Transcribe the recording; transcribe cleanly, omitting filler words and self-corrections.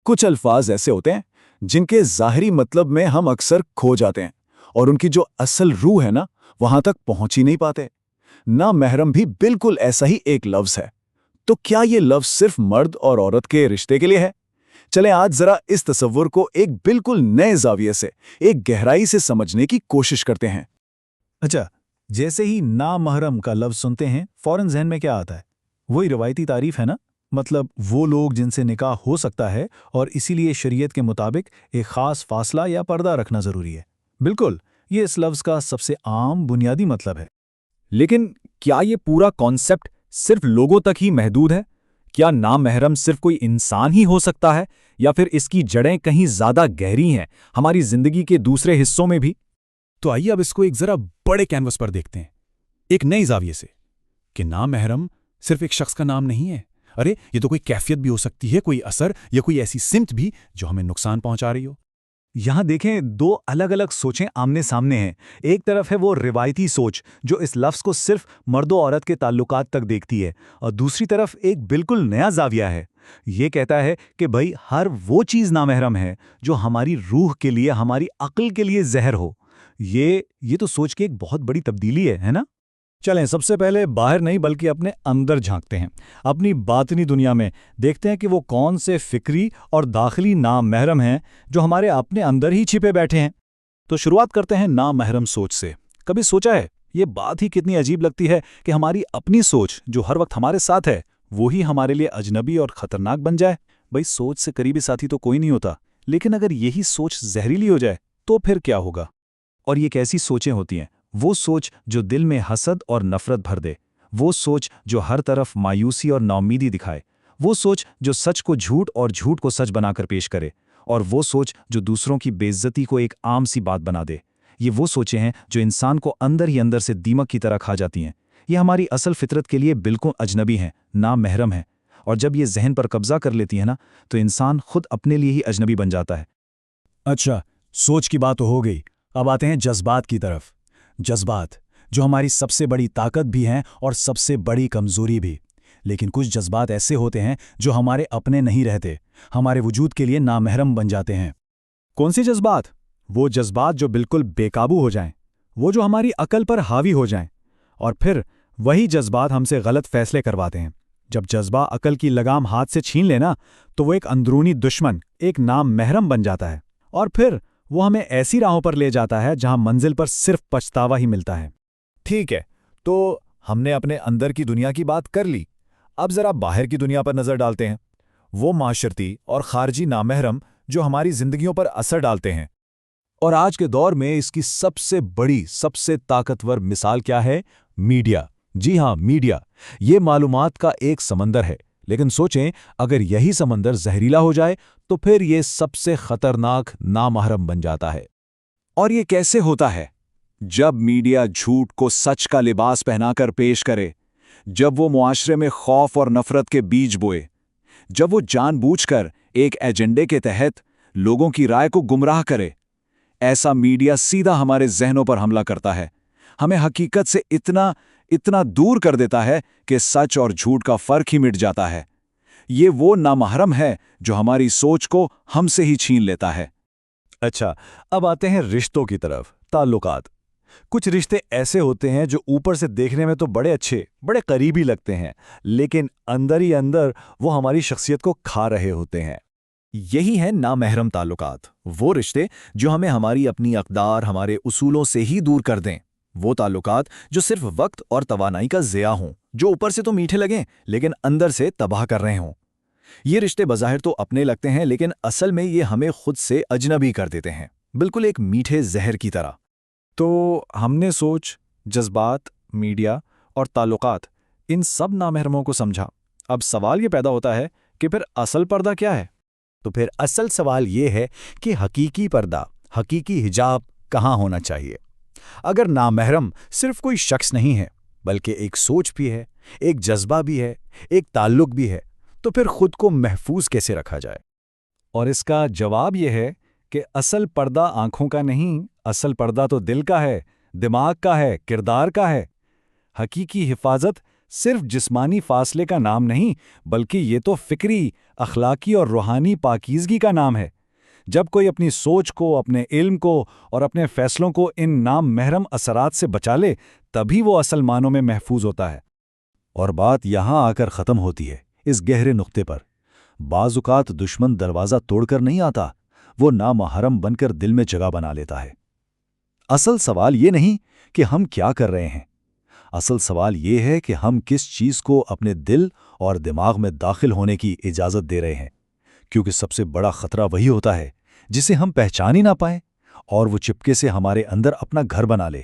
कुछ अल्फाज ऐसे होते हैं जिनके ज़ाहिरी मतलब में हम अक्सर खो जाते हैं और उनकी जो असल रूह है ना, वहां तक पहुंच ही नहीं पाते। ना महरम भी बिल्कुल ऐसा ही एक लफ्ज है। तो क्या ये लफ्ज सिर्फ मर्द और औरत के रिश्ते के लिए है? चलें आज जरा इस तस्वुर को एक बिल्कुल नए जाविये से, एक गहराई से समझने की कोशिश करते हैं। अच्छा, जैसे ही नामहरम का लफ्ज सुनते हैं फौरन जहन में क्या आता है? वही रवायती तारीफ है ना। मतलब वो लोग जिनसे निकाह हो सकता है और इसीलिए शरीयत के मुताबिक एक खास फासला या पर्दा रखना जरूरी है। बिल्कुल, ये इस लफ्ज का सबसे आम बुनियादी मतलब है। लेकिन क्या ये पूरा कॉन्सेप्ट सिर्फ लोगों तक ही महदूद है? क्या नामहरम सिर्फ कोई इंसान ही हो सकता है, या फिर इसकी जड़ें कहीं ज्यादा गहरी हैं, हमारी जिंदगी के दूसरे हिस्सों में भी? तो आइए अब इसको एक जरा बड़े कैनवस पर देखते हैं, एक नई जाविये से, कि नामहरम सिर्फ एक शख्स का नाम नहीं है। अरे ये तो कोई कैफियत भी हो सकती है, कोई असर या कोई ऐसी सिमत भी जो हमें नुकसान पहुंचा रही हो। यहाँ देखें, दो अलग अलग सोचें आमने सामने हैं। एक तरफ है वो रिवायती सोच जो इस लफ्ज़ को सिर्फ मर्दो औरत के ताल्लुकात तक देखती है, और दूसरी तरफ एक बिल्कुल नया जाविया है। ये कहता है कि भाई हर वो चीज़ नामहरम है जो हमारी रूह के लिए, हमारी अक्ल के लिए जहर हो। ये तो सोच के एक बहुत बड़ी तब्दीली है ना। चलें सबसे पहले बाहर नहीं बल्कि अपने अंदर झांकते हैं, अपनी बातिनी दुनिया में देखते हैं कि वो कौन से फिक्री और दाखिली नामहरम हैं जो हमारे अपने अंदर ही छिपे बैठे हैं। तो शुरुआत करते हैं नामहरम सोच से। कभी सोचा है, ये बात ही कितनी अजीब लगती है कि हमारी अपनी सोच जो हर वक्त हमारे साथ है वो ही हमारे लिए अजनबी और खतरनाक बन जाए। भाई सोच से करीबी साथी तो कोई नहीं होता, लेकिन अगर यही सोच जहरीली हो जाए तो फिर क्या होगा? और ये कैसी सोचें होती हैं? वो सोच जो दिल में हसद और नफरत भर दे, वो सोच जो हर तरफ मायूसी और नाउमीदी दिखाए, वो सोच जो सच को झूठ और झूठ को सच बनाकर पेश करे, और वो सोच जो दूसरों की बेइज्जती को एक आम सी बात बना दे। ये वो सोचें हैं जो इंसान को अंदर ही अंदर से दीमक की तरह खा जाती हैं। ये हमारी असल फितरत के लिए बिल्कुल अजनबी हैं, नामहरम हैं, और जब ये जहन पर कब्जा कर लेती है ना, तो इंसान खुद अपने लिए ही अजनबी बन जाता है। अच्छा, सोच की बात तो हो गई, अब आते हैं जज्बात की तरफ। जज्बात जो हमारी सबसे बड़ी ताकत भी हैं और सबसे बड़ी कमजोरी भी। लेकिन कुछ जज्बात ऐसे होते हैं जो हमारे अपने नहीं रहते, हमारे वजूद के लिए नामहरम बन जाते हैं। कौन सी जज्बात? वो जज्बात जो बिल्कुल बेकाबू हो जाएं, वो जो हमारी अकल पर हावी हो जाएं, और फिर वही जज्बात हमसे गलत फैसले करवाते हैं। जब जज्बा अकल की लगाम हाथ से छीन लेना, तो वो एक अंदरूनी दुश्मन, एक नामहरम बन जाता है, और फिर वो हमें ऐसी राहों पर ले जाता है जहां मंजिल पर सिर्फ पछतावा ही मिलता है। ठीक है, तो हमने अपने अंदर की दुनिया की बात कर ली, अब जरा बाहर की दुनिया पर नजर डालते हैं। वो माशरती और खारजी नामहरम जो हमारी जिंदगियों पर असर डालते हैं। और आज के दौर में इसकी सबसे बड़ी, सबसे ताकतवर मिसाल क्या है? मीडिया। जी हाँ, मीडिया। ये मालूमात का एक समंदर है, लेकिन सोचें अगर यही समंदर जहरीला हो जाए तो फिर ये सबसे खतरनाक नामहरम बन जाता है। और ये कैसे होता है? जब मीडिया झूठ को सच का लिबास पहनाकर पेश करे, जब वो मुआशरे में खौफ और नफरत के बीज बोए, जब वो जानबूझकर एक एजेंडे के तहत लोगों की राय को गुमराह करे। ऐसा मीडिया सीधा हमारे जहनों पर हमला करता है, हमें हकीकत से इतना दूर कर देता है कि सच और झूठ का फर्क ही मिट जाता है। ये वो नामहरम है जो हमारी सोच को हमसे ही छीन लेता है। अच्छा, अब आते हैं रिश्तों की तरफ, ताल्लुकात। कुछ रिश्ते ऐसे होते हैं जो ऊपर से देखने में तो बड़े अच्छे, बड़े करीबी लगते हैं, लेकिन अंदर ही अंदर वो हमारी शख्सियत को खा रहे होते हैं। यही है नामहरम ताल्लुकात, वो रिश्ते जो हमें हमारी अपनी अक़दार, हमारे उसूलों से ही दूर कर दें। वो ताल्लुकात जो सिर्फ वक्त और तवानाई का ज़िया हों, जो ऊपर से तो मीठे लगें लेकिन अंदर से तबाह कर रहे हों। ये रिश्ते बज़ाहिर तो अपने लगते हैं, लेकिन असल में ये हमें खुद से अजनबी कर देते हैं, बिल्कुल एक मीठे जहर की तरह। तो हमने सोच, जज्बात, मीडिया और ताल्लुकात, इन सब नामहरमों को समझा। अब सवाल ये पैदा होता है कि फिर असल पर्दा क्या है? तो फिर असल सवाल ये है कि हकीकी पर्दा, हकीकी हिजाब कहाँ होना चाहिए? अगर नामहरम सिर्फ कोई शख्स नहीं है, बल्कि एक सोच भी है, एक जज्बा भी है, एक ताल्लुक भी है, तो फिर खुद को महफूज कैसे रखा जाए? और इसका जवाब यह है कि असल पर्दा आंखों का नहीं, असल पर्दा तो दिल का है, दिमाग का है, किरदार का है। हकीकी हिफाजत صرف جسمانی فاصلے کا نام نہیں بلکہ یہ تو فکری، اخلاقی اور روحانی پاکیزگی کا نام ہے۔ جب کوئی اپنی سوچ کو، اپنے علم کو اور اپنے فیصلوں کو ان نام محرم اثرات سے بچا لے تبھی وہ اصل معنوں میں محفوظ ہوتا ہے۔ اور بات یہاں آ کر ختم ہوتی ہے، اس گہرے نقطے پر۔ بعض اوقات دشمن دروازہ توڑ کر نہیں آتا، وہ نامحرم بن کر دل میں جگہ بنا لیتا ہے۔ اصل سوال یہ نہیں کہ ہم کیا کر رہے ہیں، اصل سوال یہ ہے کہ ہم کس چیز کو اپنے دل اور دماغ میں داخل ہونے کی اجازت دے رہے ہیں، کیونکہ سب سے بڑا خطرہ وہی ہوتا ہے جسے ہم پہچان ہی نہ پائیں اور وہ چپکے سے ہمارے اندر اپنا گھر بنا لے۔